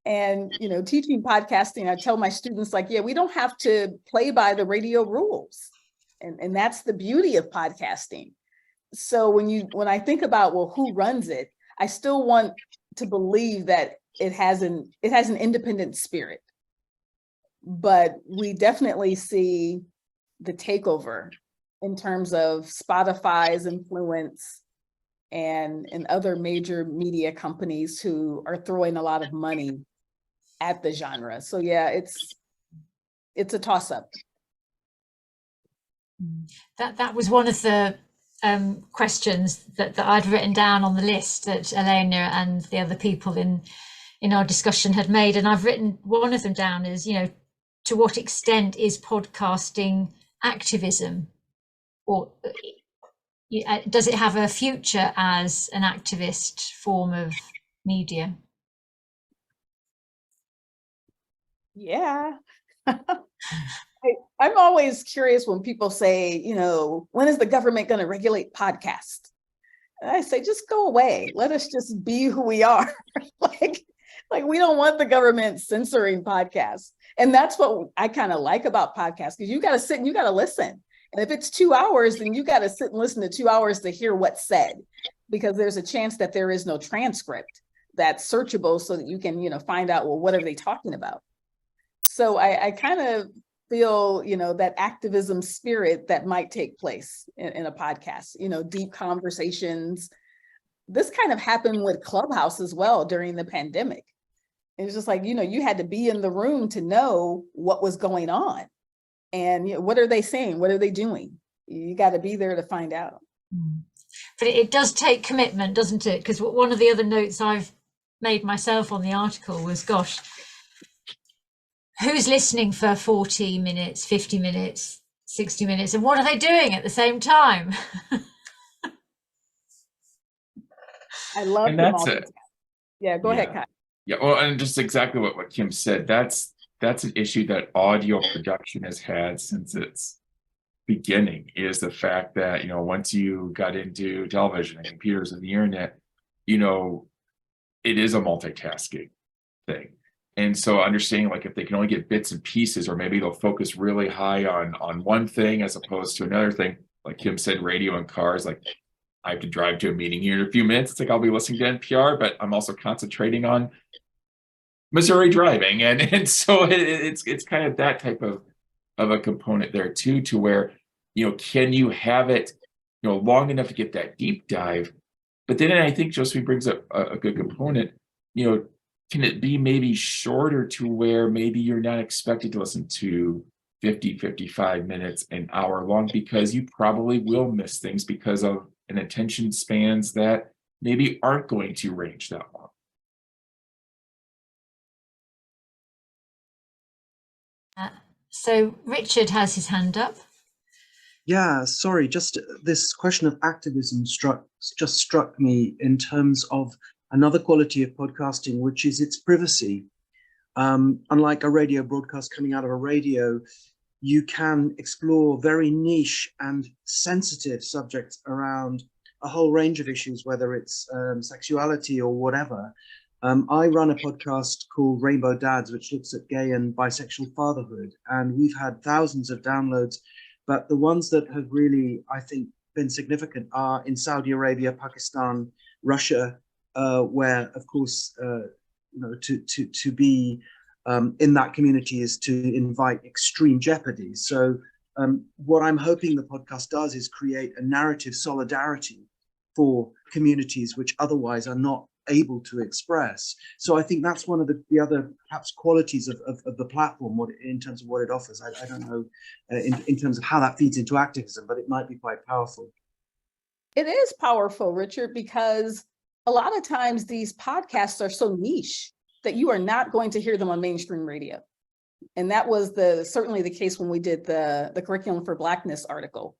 And, teaching podcasting, I tell my students, like, yeah, we don't have to play by the radio rules. And that's the beauty of podcasting. So when I think about, well, who runs it, I still want to believe that it has an independent spirit. But we definitely see the takeover in terms of Spotify's influence and other major media companies who are throwing a lot of money at the genre. So yeah, it's a toss-up. That was one of the questions that I'd written down on the list that Elena and the other people in our discussion had made, and I've written one of them down is, to what extent is podcasting activism, or does it have a future as an activist form of media? Yeah. I'm always curious when people say, when is the government going to regulate podcasts? And I say, just go away. Let us just be who we are. like we don't want the government censoring podcasts. And that's what I kind of like about podcasts, because you got to sit and you got to listen. And if it's 2 hours, then you got to sit and listen to 2 hours to hear what's said, because there's a chance that there is no transcript that's searchable so that you can, find out, well, what are they talking about? So I kind of feel, that activism spirit that might take place in a podcast, deep conversations. This kind of happened with Clubhouse as well during the pandemic. It was just like, you had to be in the room to know what was going on. And what are they saying? What are they doing? You got to be there to find out. But it does take commitment, doesn't it? Because one of the other notes I've made myself on the article was, gosh, who's listening for 40 minutes, 50 minutes, 60 minutes, and what are they doing at the same time? I love and that's it. Yeah, go ahead, Kai. Yeah, well, and just exactly what Kim said, that's an issue that audio production has had since its beginning, is the fact that, once you got into television and computers and the internet, it is a multitasking thing. And so understanding like if they can only get bits and pieces, or maybe they'll focus really high on one thing as opposed to another thing. Like Kim said, radio and cars, like I have to drive to a meeting here in a few minutes. It's like I'll be listening to NPR, but I'm also concentrating on Missouri driving. And so it's kind of that type of a component there too, to where, can you have it, long enough to get that deep dive? But then I think Josephine brings up a good component, can it be maybe shorter to where maybe you're not expected to listen to 50, 55 minutes, an hour long, because you probably will miss things because of an attention spans that maybe aren't going to range that long. So Richard has his hand up. Yeah, sorry, just this question of activism just struck me in terms of another quality of podcasting, which is its privacy. Unlike a radio broadcast coming out of a radio, you can explore very niche and sensitive subjects around a whole range of issues, whether it's sexuality or whatever. I run a podcast called Rainbow Dads, which looks at gay and bisexual fatherhood, and we've had thousands of downloads, but the ones that have really, I think, been significant are in Saudi Arabia, Pakistan, Russia, where, of course, to be in that community is to invite extreme jeopardy. So what I'm hoping the podcast does is create a narrative solidarity for communities which otherwise are not able to express. So I think that's one of the other perhaps qualities of the platform, in terms of what it offers. I don't know in terms of how that feeds into activism, but it might be quite powerful. It is powerful, Richard, because a lot of times these podcasts are so niche that you are not going to hear them on mainstream radio. And that was certainly the case when we did the Curriculum for Blackness article.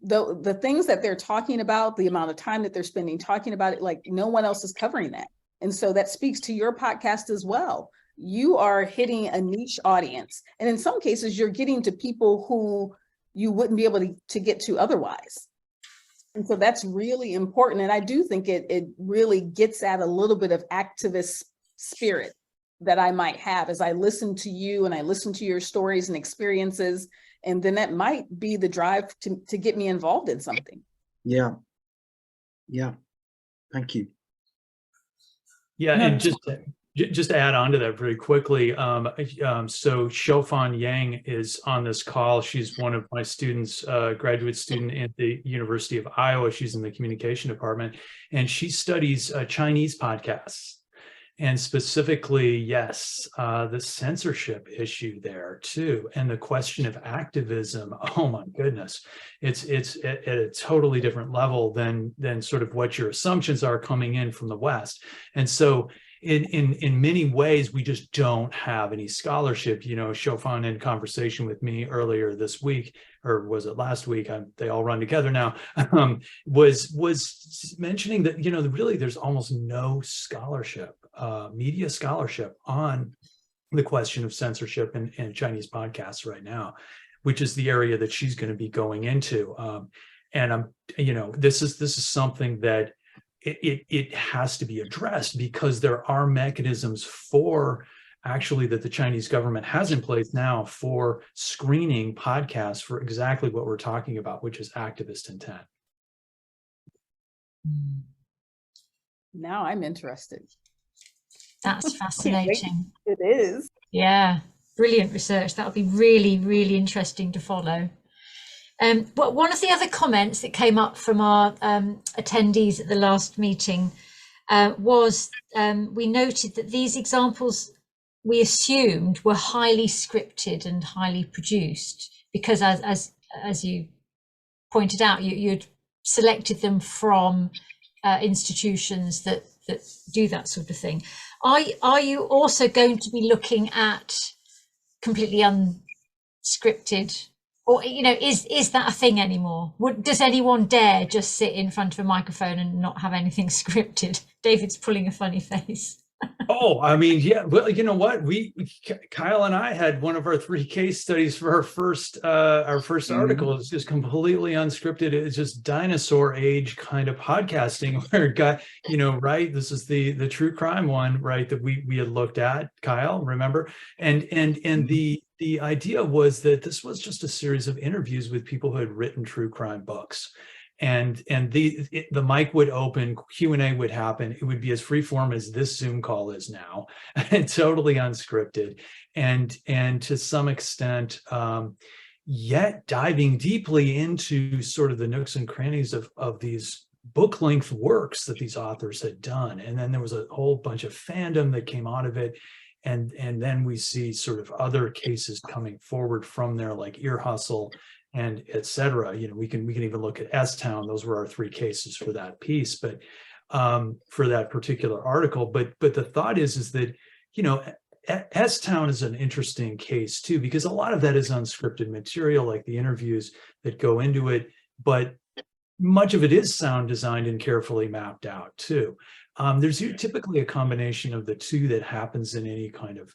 The things that they're talking about, the amount of time that they're spending talking about it, like no one else is covering that. And so that speaks to your podcast as well. You are hitting a niche audience. And in some cases, you're getting to people who you wouldn't be able to get to otherwise. And so that's really important. And I do think it really gets at a little bit of activist spirit that I might have as I listen to you and I listen to your stories and experiences. And then that might be the drive to get me involved in something. Yeah. Thank you. Yeah, and just to add on to that very quickly, so Shofan Yang is on this call. She's one of my students, graduate student at the University of Iowa. She's in the communication department, and she studies Chinese podcasts. And specifically, yes, the censorship issue there too, and the question of activism. Oh my goodness, it's at a totally different level than sort of what your assumptions are coming in from the West. And so, in many ways, we just don't have any scholarship. Shofan, in conversation with me earlier this week, or was it last week? They all run together now. Was mentioning that really there's almost no scholarship. Media scholarship on the question of censorship in Chinese podcasts right now, which is the area that she's going to be going into. And this is something that it has to be addressed, because there are mechanisms for actually that the Chinese government has in place now for screening podcasts for exactly what we're talking about, which is activist intent. Now I'm interested. That's fascinating. It is. Yeah, brilliant research. That'll be really, really interesting to follow. But one of the other comments that came up from our attendees at the last meeting was we noted that these examples we assumed were highly scripted and highly produced, because as you pointed out, you'd selected them from institutions that do that sort of thing. Are you also going to be looking at completely unscripted, or is that a thing anymore? Does anyone dare just sit in front of a microphone and not have anything scripted? David's pulling a funny face. Oh, I mean, yeah. Well, you know what? Kyle and I had one of our 3 case studies for our first article. It's just completely unscripted. It's just dinosaur age kind of podcasting where a guy, right? This is the true crime one, right? That we had looked at, Kyle, remember? And the idea was that this was just a series of interviews with people who had written true crime books. And the mic would open, Q&A would happen. It would be as free form as this Zoom call is now, and totally unscripted, and to some extent, yet diving deeply into sort of the nooks and crannies of these book length works that these authors had done. And then there was a whole bunch of fandom that came out of it. And then we see sort of other cases coming forward from there, like Ear Hustle and et cetera. We can even look at S-Town. Those were our 3 cases for that piece, but for that particular article. But the thought is that, S-Town is an interesting case too, because a lot of that is unscripted material, like the interviews that go into it, but much of it is sound designed and carefully mapped out too. There's typically a combination of the two that happens in any kind of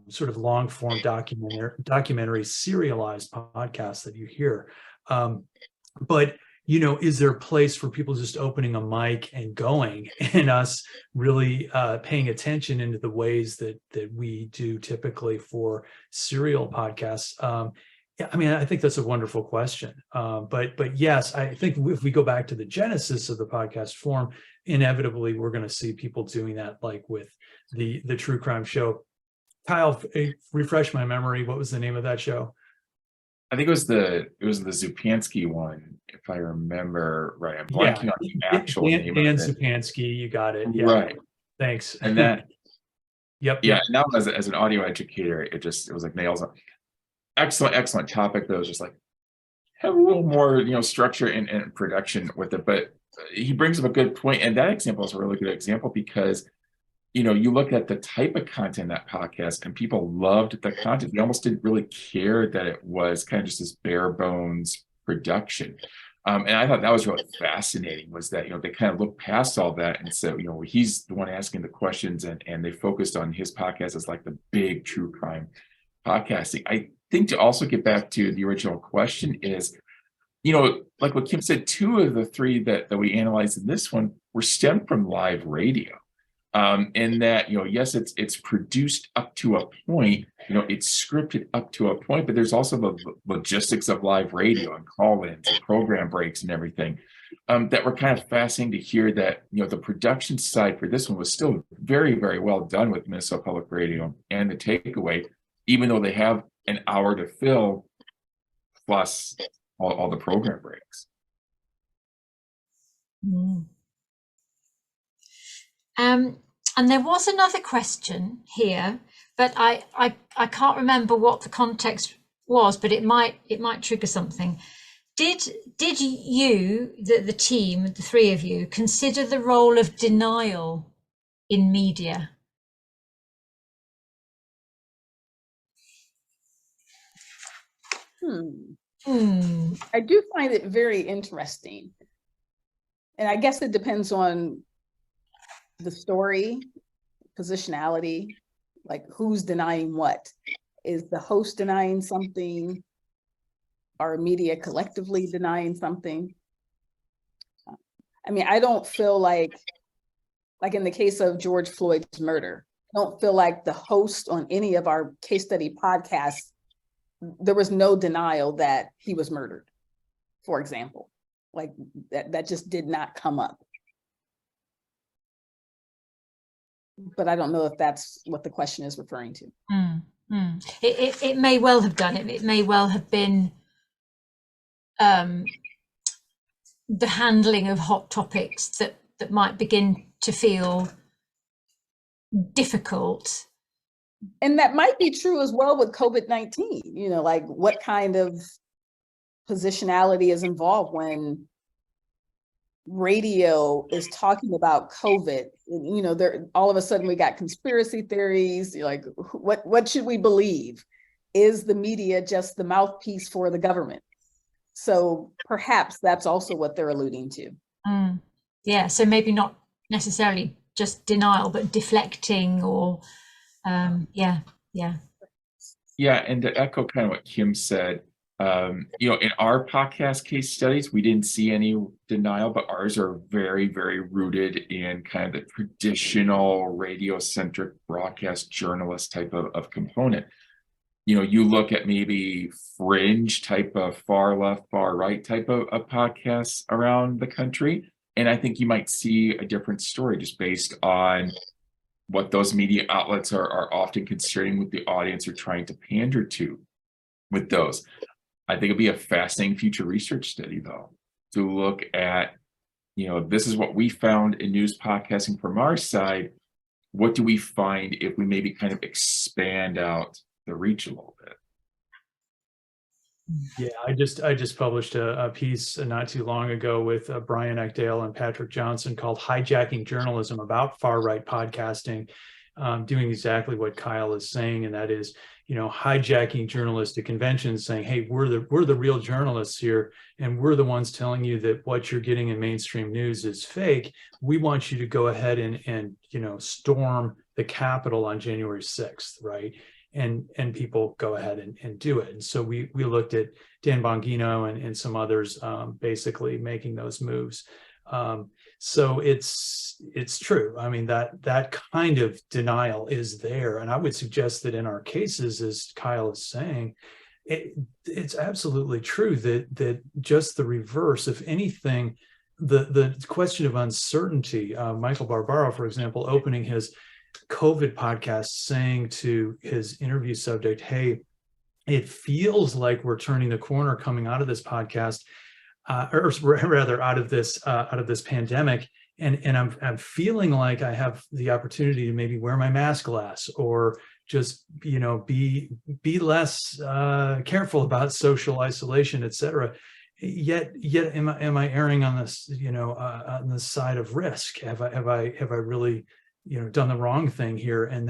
sort of long form documentary serialized podcast that you hear. But, is there a place for people just opening a mic and going, and us really paying attention into the ways that we do typically for serial podcasts? Yeah, I mean, I think that's a wonderful question. But yes, I think if we go back to the genesis of the podcast form, inevitably we're going to see people doing that, like with the true crime show. Kyle, refresh my memory. What was the name of that show? I think it was the Zupansky one, if I remember right. I'm blanking on the actual name Dan of it. Zupansky, you got it. Yeah. Right. Thanks. And that, yep. Yeah. Now as an audio educator, it was like nails on. Excellent topic. That was just like have a little more, structure and production with it. But he brings up a good point, and that example is a really good example because you look at the type of content in that podcast, and people loved the content. They almost didn't really care that it was kind of just this bare bones production. And I thought that was really fascinating, was that, they kind of looked past all that and said, he's the one asking the questions, and they focused on his podcast as like the big true crime podcasting. I think to also get back to the original question is, like what Kim said, 2 of the 3 that we analyzed in this one were stemmed from live radio. In that, yes, it's produced up to a point, it's scripted up to a point, but there's also the logistics of live radio and call-ins and program breaks and everything that were kind of fascinating to hear that, the production side for this one was still very, very well done with Minnesota Public Radio and the takeaway, even though they have an hour to fill plus all the program breaks. Mm. And there was another question here, but I can't remember what the context was, but it might trigger something. Did you, the team, the 3 of you, consider the role of denial in media? I do find it very interesting. And I guess it depends on the story, positionality, like who's denying what. Is the host denying something? Are media collectively denying something? I mean, I don't feel like in the case of George Floyd's murder, I don't feel like the host on any of our case study podcasts, there was no denial that he was murdered, for example. Like that just did not come up. But I don't know if that's what the question is referring to. It may well have done it. It may well have been the handling of hot topics that might begin to feel difficult. And that might be true as well with COVID-19, like what kind of positionality is involved when radio is talking about COVID. There all of a sudden we got conspiracy theories. Like, what should we believe? Is the media just the mouthpiece for the government? So perhaps that's also what they're alluding to. Yeah, so maybe not necessarily just denial, but deflecting or yeah. Yeah, and to echo kind of what Kim said, in our podcast case studies, we didn't see any denial, but ours are very, very rooted in kind of the traditional radio-centric broadcast journalist type of component. You look at maybe fringe type of far left, far right type of podcasts around the country, and I think you might see a different story just based on what those media outlets are often considering with the audience or trying to pander to with those. I think it'd be a fascinating future research study, though, to look at, this is what we found in news podcasting from our side. What do we find if we maybe kind of expand out the reach a little bit? Yeah, I just published a piece not too long ago with Brian Eckdale and Patrick Johnson called "Hijacking Journalism" about far right podcasting, doing exactly what Kyle is saying, and that is, hijacking journalistic conventions, saying, "Hey, we're the real journalists here, and we're the ones telling you that what you're getting in mainstream news is fake. We want you to go ahead and storm the Capitol on January 6th, right?" And people go ahead and do it. And so we looked at Dan Bongino and some others basically making those moves. So it's true. I mean, that kind of denial is there. And I would suggest that in our cases, as Kyle is saying, it's absolutely true that just the reverse, if anything, the question of uncertainty, Michael Barbaro, for example, opening his COVID podcast saying to his interview subject, "Hey, it feels like we're turning the corner coming out of this podcast, or rather out of this pandemic, and I'm feeling like I have the opportunity to maybe wear my mask less, or just be less careful about social isolation, etc." Yet am I erring on this on the side of risk? Have I really done the wrong thing here? And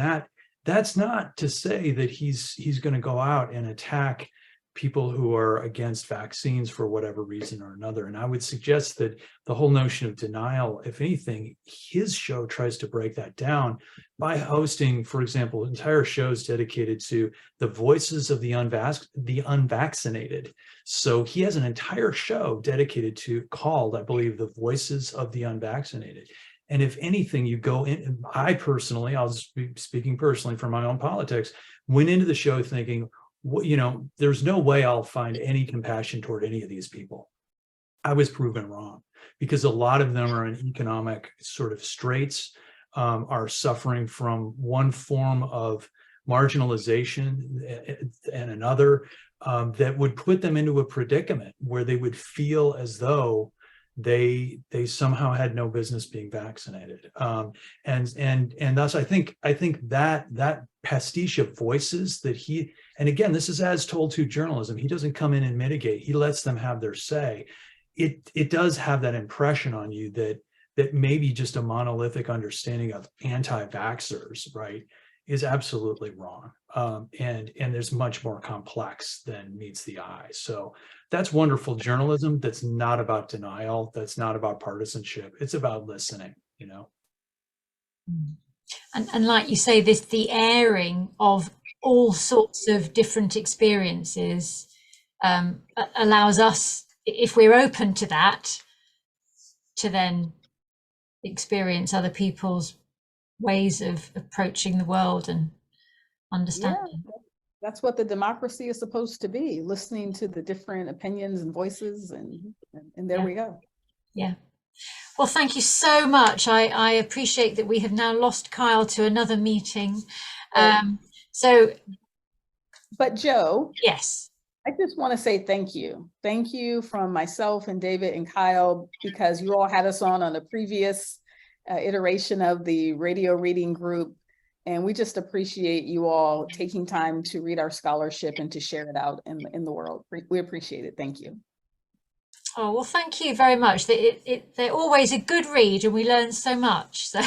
that's not to say that he's going to go out and attack people who are against vaccines for whatever reason or another. And I would suggest that the whole notion of denial, if anything, his show tries to break that down by hosting, for example, entire shows dedicated to the voices of the unvaccinated. So he has an entire show dedicated to, called, I believe, "The Voices of the Unvaccinated." And if anything, you go in, I personally, I'll just be speaking personally from my own politics, went into the show thinking, there's no way I'll find any compassion toward any of these people. I was proven wrong, because a lot of them are in economic sort of straits, are suffering from one form of marginalization and another, that would put them into a predicament where they would feel as though they somehow had no business being vaccinated, and thus I think that pastiche of voices that he, and again, this is as told to journalism, he doesn't come in and mitigate, he lets them have their say. It does have that impression on you that maybe just a monolithic understanding of anti-vaxxers, right, is absolutely wrong, and there's much more complex than meets the eye. So that's wonderful journalism. That's not about denial. That's not about partisanship. It's about listening, And like you say, the airing of all sorts of different experiences allows us, if we're open to that, to then experience other people's ways of approaching the world and understanding. Yeah, that's what the democracy is supposed to be, listening to the different opinions and voices, and there we go. Yeah. Well, thank you so much. I appreciate that we have now lost Kyle to another meeting. But Joe, yes, I just want to say thank you. Thank you from myself and David and Kyle, because you all had us on a previous iteration of the radio reading group. And we just appreciate you all taking time to read our scholarship and to share it out in the world. We appreciate it. Thank you. Oh, well, thank you very much. They're always a good read and we learn so much. So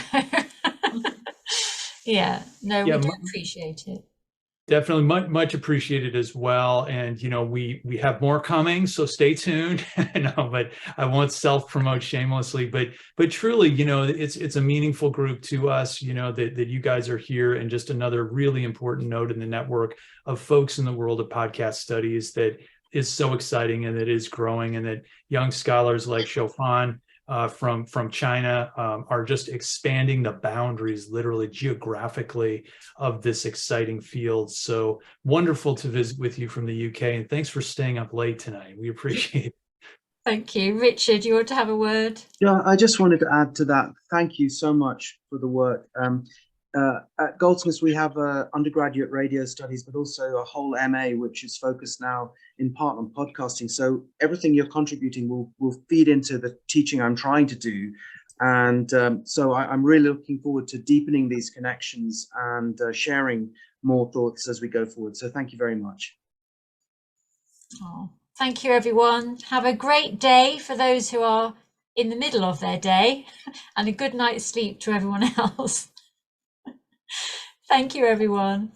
yeah, we do appreciate it. Definitely much appreciated as well. And, you know, we have more coming, so stay tuned. No, but I won't self-promote shamelessly, but truly, you know, it's a meaningful group to us, you know, that you guys are here, and just another really important node in the network of folks in the world of podcast studies that is so exciting and that is growing, and that young scholars like Shofan from China are just expanding the boundaries, literally geographically, of this exciting field. So wonderful to visit with you from the UK, and thanks for staying up late tonight. We appreciate it. Thank you. Richard, you want to have a word? Yeah, I just wanted to add to that. Thank you so much for the work. At Goldsmiths, we have undergraduate radio studies, but also a whole MA, which is focused now in part on podcasting. So everything you're contributing will feed into the teaching I'm trying to do. And so I'm really looking forward to deepening these connections and sharing more thoughts as we go forward. So thank you very much. Oh, thank you, everyone. Have a great day for those who are in the middle of their day, and a good night's sleep to everyone else. Thank you, everyone.